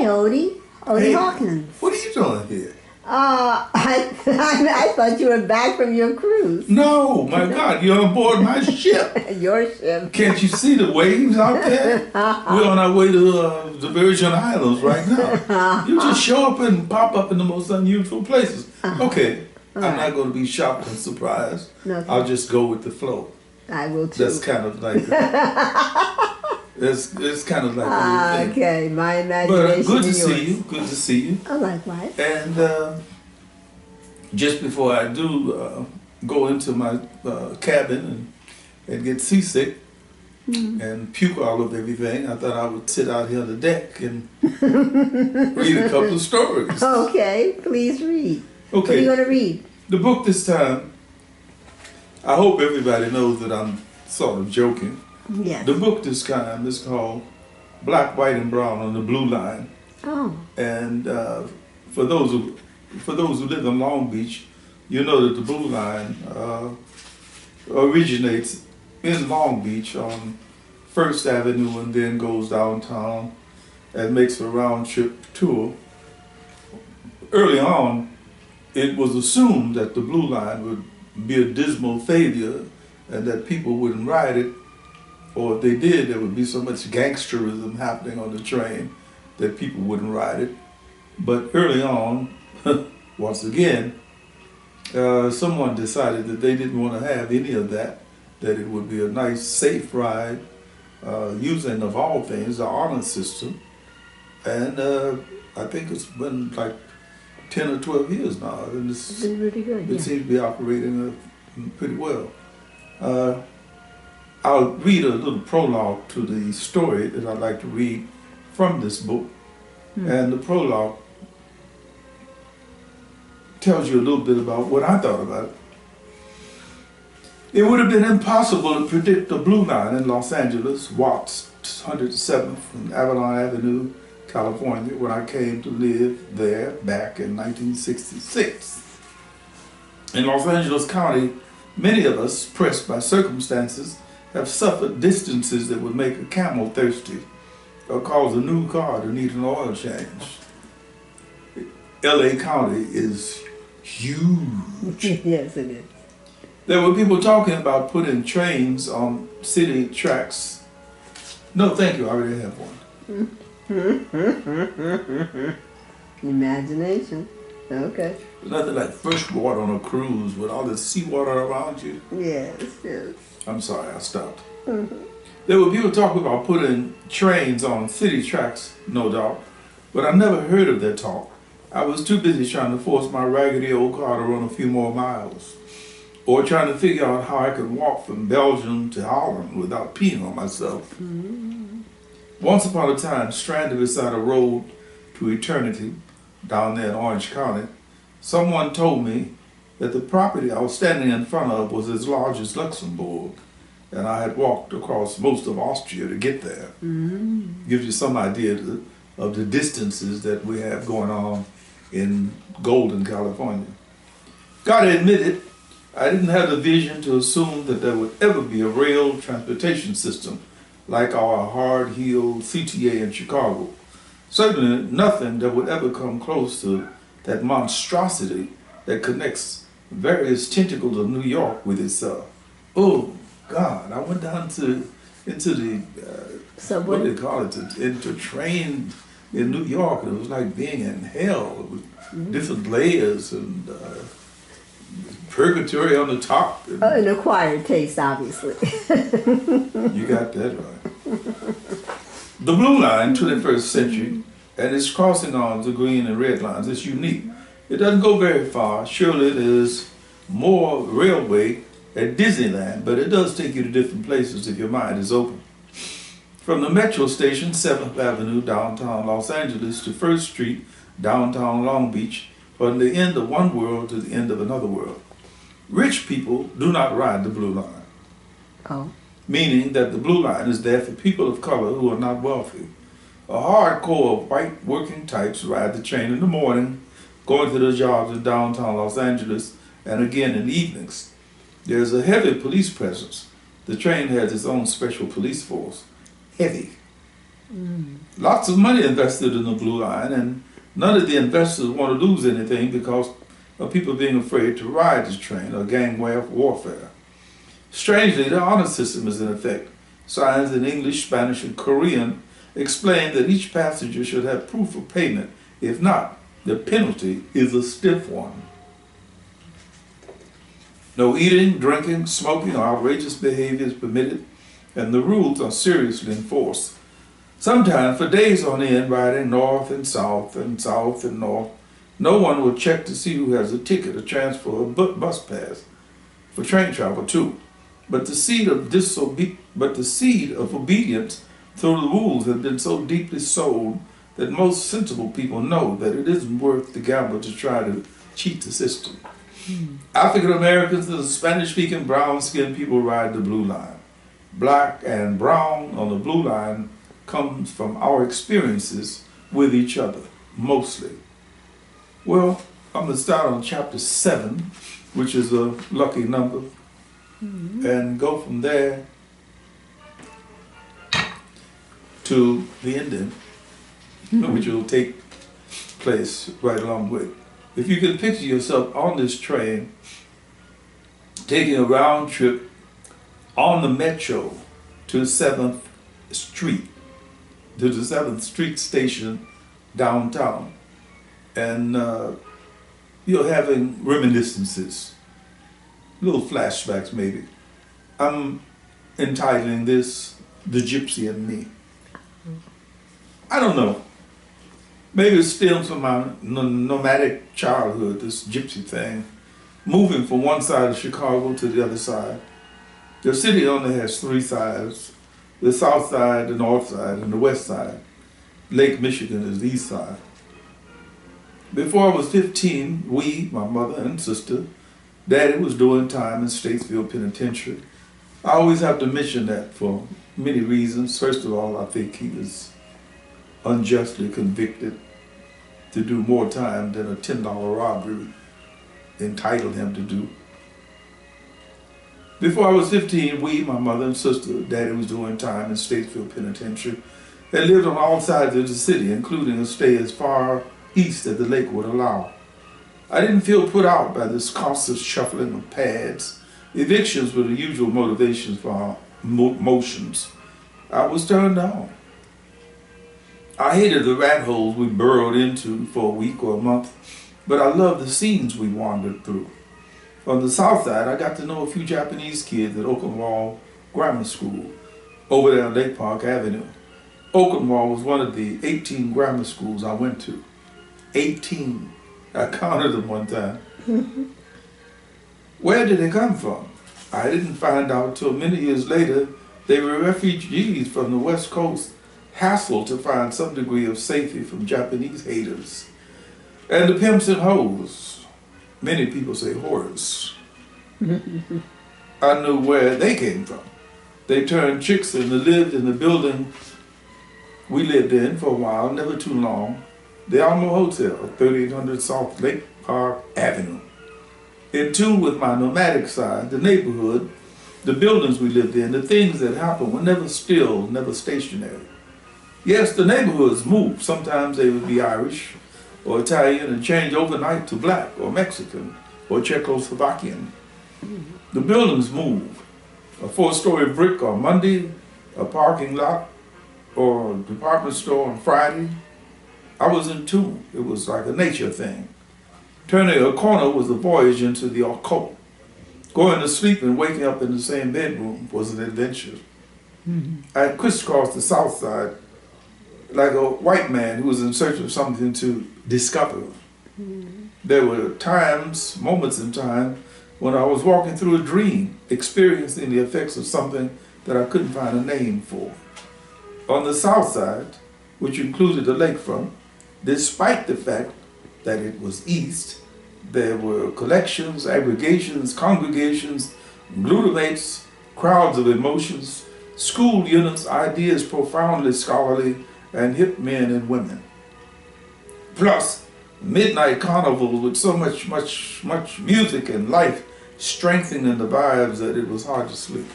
Hey, Odie. Odie Hey, Hawkins. what are you doing here? I thought you were back from your cruise. No, my God, you're on board my ship. Your ship. Can't you see the waves out there? We're on our way to the Virgin Islands right now. You just show up and pop up in the most unusual places. Okay, I'm not going to be shocked and surprised. No, I'll just go with the flow. I will too. That's kind of like it's kind of like a little thing. Okay, my imagination. But good to is see yours. you. Good to see you. Oh, likewise. And just before I do go into my cabin and get seasick and puke all of everything, I thought I would sit out here on the deck and read a couple of stories. Okay, please read. Okay. What are you going to read? The book this time, I hope everybody knows that I'm sort of joking. Yes. The book this time is called Black, White, and Brown on the Blue Line. Oh. And for those who live in Long Beach, you know that the Blue Line originates in Long Beach on First Avenue and then goes downtown and makes a round trip tour. Early on, it was assumed that the Blue Line would be a dismal failure and that people wouldn't ride it, or if they did, there would be so much gangsterism happening on the train that people wouldn't ride it. But early on, once again, someone decided that they didn't want to have any of that, that it would be a nice, safe ride, using, of all things, the honor system. And I think it's been like 10 or 12 years now. And It's been really good, it seems to be operating pretty well. I'll read a little prologue to the story that I'd like to read from this book. And the prologue tells you a little bit about what I thought about it. It would have been impossible to predict the Blue Line in Los Angeles, Watts 107th and Avalon Avenue, California, when I came to live there back in 1966. In Los Angeles County, many of us, pressed by circumstances, have suffered distances that would make a camel thirsty or cause a new car to need an oil change. LA County is huge. Yes, it is. There were people talking about putting trains on city tracks. No, thank you, I already have one. Imagination. Okay. Nothing like fresh water on a cruise with all this seawater around you. Yes, yes. I'm sorry, I stopped. There were people talking about putting trains on city tracks, no doubt, but I never heard of that talk. I was too busy trying to force my raggedy old car to run a few more miles, or trying to figure out how I could walk from Belgium to Holland without peeing on myself. Once upon a time, stranded beside a road to eternity down there in Orange County, someone told me that the property I was standing in front of was as large as Luxembourg, and I had walked across most of Austria to get there. Gives you some idea of the distances that we have going on in Golden, California. Gotta admit it, I didn't have the vision to assume that there would ever be a rail transportation system like our hard-heeled CTA in Chicago. Certainly nothing that would ever come close to that monstrosity that connects various tentacles of New York with itself. Oh God, I went down into the, Subway? what do they call it, into train in New York, and it was like being in hell with different layers and purgatory on the top. Oh, an acquired taste, obviously. You got that right. The Blue Line, 21st century, and its crossing arms, the green and red lines, is unique. It doesn't go very far. Surely there's more railway at Disneyland, but it does take you to different places if your mind is open. From the metro station, 7th Avenue, downtown Los Angeles, to 1st Street, downtown Long Beach, from the end of one world to the end of another world. Rich people do not ride the Blue Line. Oh. Meaning that the Blue Line is there for people of color who are not wealthy. A hardcore of white working types ride the train in the morning, going to their jobs in downtown Los Angeles, and again in the evenings. There's a heavy police presence. The train has its own special police force. Heavy. Lots of money invested in the Blue Line, and none of the investors want to lose anything because of people being afraid to ride this train or gang warfare. Strangely, the honor system is in effect. Signs in English, Spanish, and Korean explain that each passenger should have proof of payment. If not, the penalty is a stiff one. No eating, drinking, smoking, or outrageous behavior is permitted, and the rules are seriously enforced. Sometimes, for days on end, riding north and south and south and north, no one will check to see who has a ticket, a transfer, or a bus pass for train travel too. But the seed of obedience through the rules has been so deeply sown that most sensible people know that it isn't worth the gamble to try to cheat the system. African Americans and Spanish-speaking brown-skinned people ride the Blue Line. Black and brown on the Blue Line comes from our experiences with each other, mostly. Well, I'm going to start on chapter 7, which is a lucky number, and go from there to the ending, which will take place right along with. If you can picture yourself on this train, taking a round trip on the metro to 7th Street, to the 7th Street station downtown, and you're having reminiscences, little flashbacks maybe. I'm entitling this The Gypsy In Me. I don't know. Maybe it stems from my nomadic childhood, this gypsy thing, moving from one side of Chicago to the other side. The city only has 3 sides: the south side, the north side, and the west side. Lake Michigan is the east side. Before I was 15, we, my mother and sister, Daddy was doing time in Statesville Penitentiary. I always have to mention that for many reasons. First of all, I think he was unjustly convicted to do more time than a $10 robbery entitled him to do. Before I was 15, we, my mother and sister, Daddy was doing time in Statesville Penitentiary, had lived on all sides of the city, including a stay as far east as the lake would allow. I didn't feel put out by this constant shuffling of pads. Evictions were the usual motivations for our motions. I was turned down. I hated the rat holes we burrowed into for a week or a month, but I loved the scenes we wandered through. On the south side, I got to know a few Japanese kids at Oakenwall Grammar School, over there on Lake Park Avenue. Oakenwall was one of the 18 grammar schools I went to. 18. I counted them one time. Where did they come from? I didn't find out till many years later. They were refugees from the West Coast, hassled to find some degree of safety from Japanese haters. And the pimps and hoes, many people say whores, I knew where they came from. They turned chicks and they lived in the building we lived in for a while, never too long, the Alamo Hotel, 3800 South Lake Park Avenue. In tune with my nomadic side, the neighborhood, the buildings we lived in, the things that happened were never still, never stationary. Yes, the neighborhoods moved. Sometimes they would be Irish or Italian and change overnight to black or Mexican or Czechoslovakian. The buildings moved. A 4-story brick on Monday, a parking lot or department store on Friday. I was in tune. It was like a nature thing. Turning a corner was a voyage into the occult. Going to sleep and waking up in the same bedroom was an adventure. I crisscrossed the south side like a white man who was in search of something to discover. There were times, moments in time, when I was walking through a dream, experiencing the effects of something that I couldn't find a name for. On the south side, which included the lakefront, despite the fact that it was east, there were collections, aggregations, congregations, glutamates, crowds of emotions, school units, ideas profoundly scholarly, and hip men and women. Plus, midnight carnivals with so much music and life strengthening the vibes that it was hard to sleep.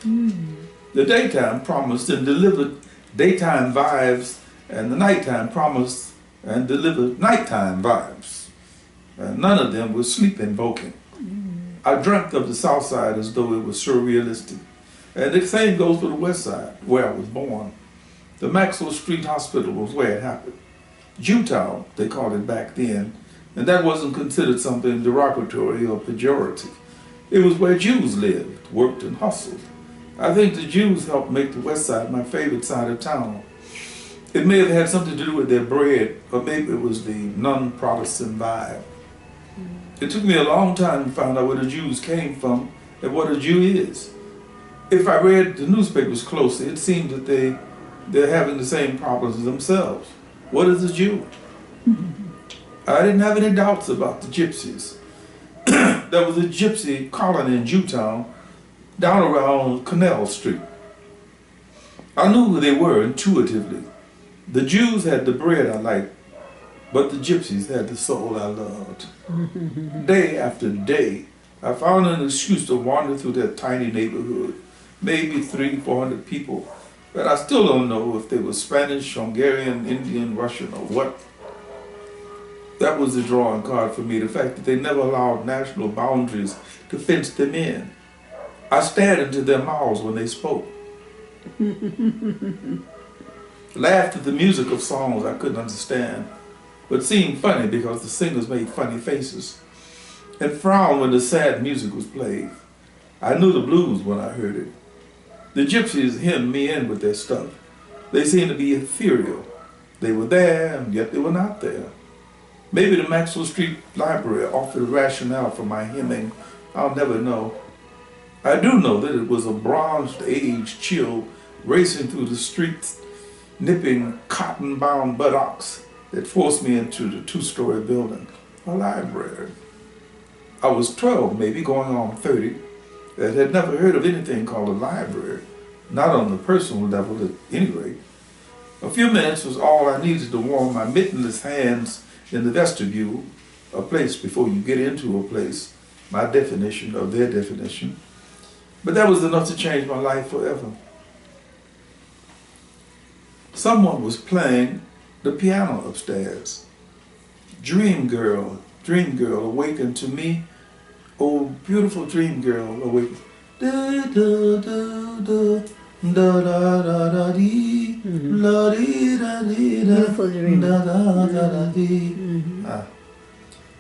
The daytime promised and delivered daytime vibes, and the nighttime promised and delivered nighttime vibes. And none of them were sleep invoking. I dreamt of the South Side as though it was surrealistic. And the same goes for the West Side, where I was born. The Maxwell Street Hospital was where it happened. Jewtown, they called it back then, and that wasn't considered something derogatory or pejorative. It was where Jews lived, worked, and hustled. I think the Jews helped make the West Side my favorite side of town. It may have had something to do with their bread, or maybe it was the non-Protestant vibe. It took me a long time to find out where the Jews came from and what a Jew is. If I read the newspapers closely, it seemed that they're having the same problems as themselves. What is a Jew? I didn't have any doubts about the gypsies. There was a gypsy colony in Jewtown down around Canal Street. I knew who they were intuitively. The Jews had the bread I liked, but the gypsies had the soul I loved. Day after day, I found an excuse to wander through that tiny neighborhood, maybe 300-400 people, but I still don't know if they were Spanish, Hungarian, Indian, Russian, or what. That was the drawing card for me, the fact that they never allowed national boundaries to fence them in. I stared into their mouths when they spoke. Laughed at the music of songs I couldn't understand, but seemed funny because the singers made funny faces, and frowned when the sad music was played. I knew the blues when I heard it. The gypsies hemmed me in with their stuff. They seemed to be ethereal. They were there, and yet they were not there. Maybe the Maxwell Street Library offered a rationale for my hemming. I'll never know. I do know that it was a bronzed age chill racing through the streets, nipping cotton-bound buttocks that forced me into the two-story building, a library. I was 12, maybe going on 30, and had never heard of anything called a library, not on the personal level at any rate. A few minutes was all I needed to warm my mittenless hands in the vestibule, a place before you get into a place, my definition of their definition. But that was enough to change my life forever. Someone was playing the piano upstairs. Dream girl, awaken to me. Oh, beautiful dream girl, awaken. Da da da da da da da da dee, la dee da dee da, Beautiful dream. da da da da dee.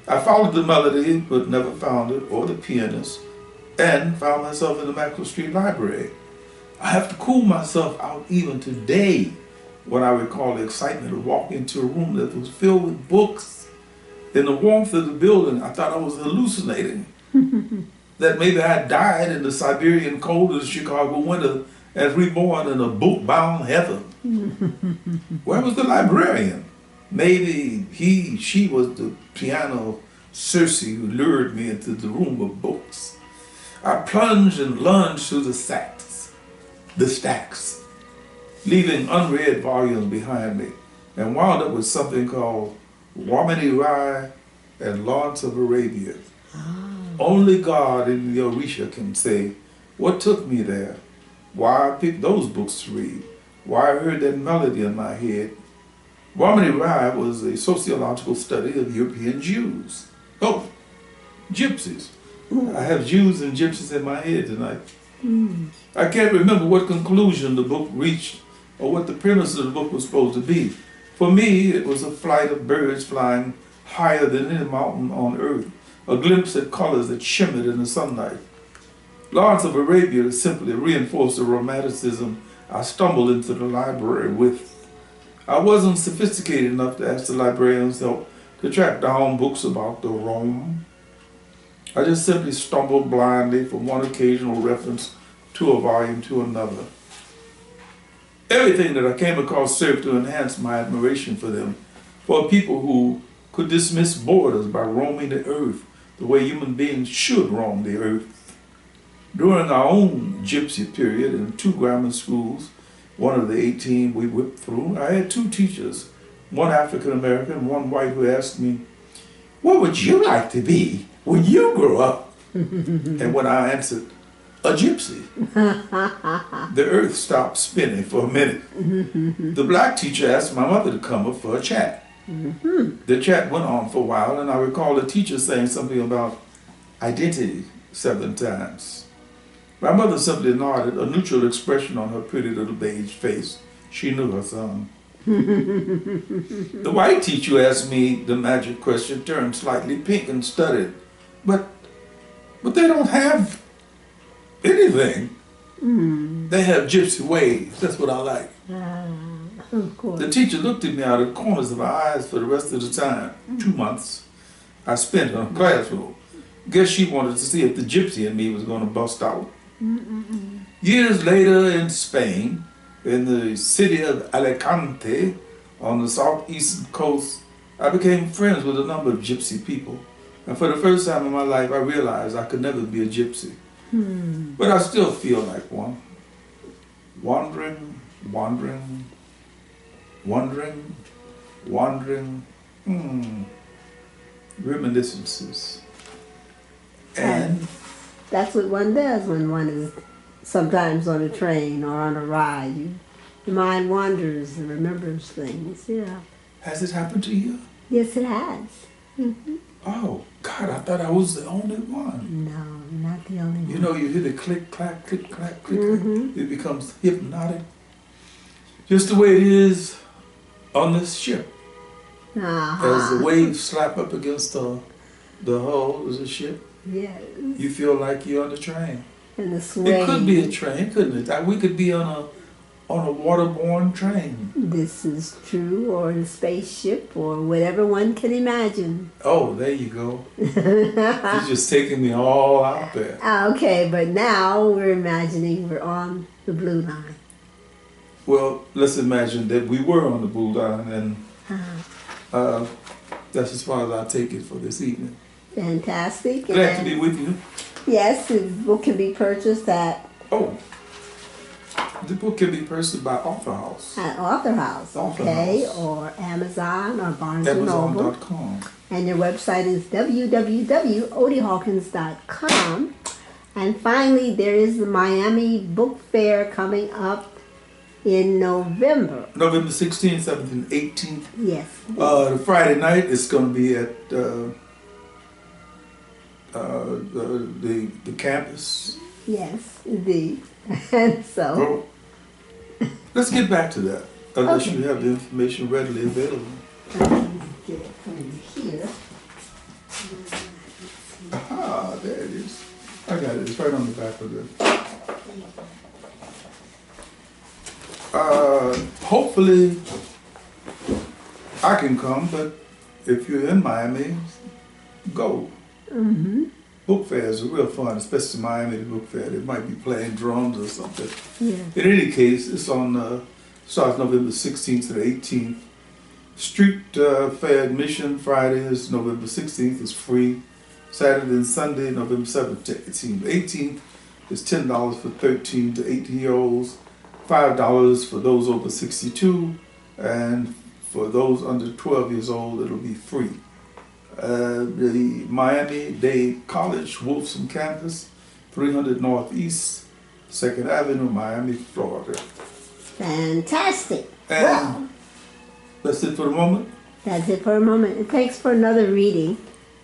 I followed the melody, but never found it or the pianist, and found myself in the Maxwell Street Library. I have to cool myself out even today when I recall the excitement of walking into a room that was filled with books. In the warmth of the building, I thought I was hallucinating. That maybe I died in the Siberian cold of the Chicago winter and reborn in a book-bound heaven. Where was the librarian? Maybe she was the piano Circe who lured me into the room of books. I plunged and lunged through the stacks, leaving unread volumes behind me, and wound up with something called Romany Rye and Lawrence of Arabia. Only God in the Orisha can say what took me there, why I picked those books to read, why I heard that melody in my head. Romany Rye was a sociological study of European Jews. Oh, gypsies. I have Jews and gypsies in my head tonight. I can't remember what conclusion the book reached or what the premise of the book was supposed to be. For me, it was a flight of birds flying higher than any mountain on earth, a glimpse at colors that shimmered in the sunlight. Lawrence of Arabia simply reinforced the romanticism I stumbled into the library with. I wasn't sophisticated enough to ask the librarian's help to track down books about the Rome. I just simply stumbled blindly from one occasional reference to a volume to another. Everything that I came across served to enhance my admiration for them, for people who could dismiss borders by roaming the earth the way human beings should roam the earth. During our own gypsy period in 2 grammar schools, one of the 18 we whipped through, I had 2 teachers, one African-American and one white, who asked me, "What would you like to be when you grow up?" And when I answered, a gypsy. The earth stopped spinning for a minute. The black teacher asked my mother to come up for a chat. The chat went on for a while, and I recall the teacher saying something about identity 7 times. My mother simply nodded, a neutral expression on her pretty little beige face. She knew her son. The white teacher asked me the magic question, turned slightly pink and stuttered. But they don't have anything. They have gypsy waves. That's what I like. Of course. The teacher looked at me out of the corners of her eyes for the rest of the time, 2 months, I spent in her classroom. Guess she wanted to see if the gypsy in me was going to bust out. Years later in Spain, in the city of Alicante, on the southeastern coast, I became friends with a number of gypsy people. And for the first time in my life, I realized I could never be a gypsy. But I still feel like one. Wandering, wandering, wandering, wandering. Reminiscences. And that's what one does when one is sometimes on a train or on a ride. Your mind wanders and remembers things. Yeah. has it happened to you? Yes, it has. Oh, God, I thought I was the only one. No, not the only one. You know, you hear the click, clack, click, clack, click, clack. It becomes hypnotic. Just the way it is on this ship. As the waves slap up against the hull of the ship, Yes. you feel like you're on the train. And the sway. It could be a train, couldn't it? We could be on a waterborne train. This is true, or a spaceship, or whatever one can imagine. Oh, there you go. You're just taking me all out there. Okay, but now we're imagining we're on the blue line. Well, let's imagine that we were on the blue line, and that's as far as I take it for this evening. Fantastic. Glad to be with you. Yes, the book can be purchased at The book can be purchased by Author House. At Author House, okay, or Amazon or Barnes & Noble. Amazon.com. And your website is www.odiehawkins.com. And finally, there is the Miami Book Fair coming up in November. November 16th, 17th, and 18th. Yes. The Friday night is going to be at the campus. Yes, indeed. And so. Well, let's get back to that, unless Okay. you have the information readily available. Let me get it from here. Aha, there it is. I got it. It's right on the back of the. Hopefully, I can come, but if you're in Miami, go. Book fairs are real fun, especially Miami Book Fair. They might be playing drums or something. Yeah. In any case, it's on starts November 16th to the 18th. Street fair admission Friday is November 16th. It's free. Saturday and Sunday, November 7th to 18th. 18th is $10 for 13 to 18-year-olds, $5 for those over 62, and for those under 12 years old, it'll be free. The Miami-Dade College Wolfson campus, 300 Northeast 2nd Avenue, Miami, Florida. Fantastic. And Well, that's it for the moment. that's it for a moment. It takes for another reading.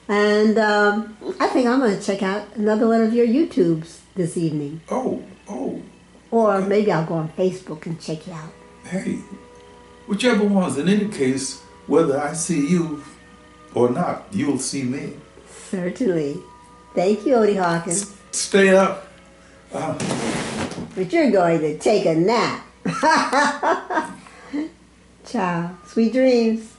And I think I'm going to check out another one of your YouTubes this evening. Oh, Or maybe I'll go on Facebook and check you out. hey, whichever ones. In any case, whether I see you or not, you'll see me. Certainly. Thank you, Odie Hawkins. Stay up. But you're going to take a nap. Ciao. Sweet dreams.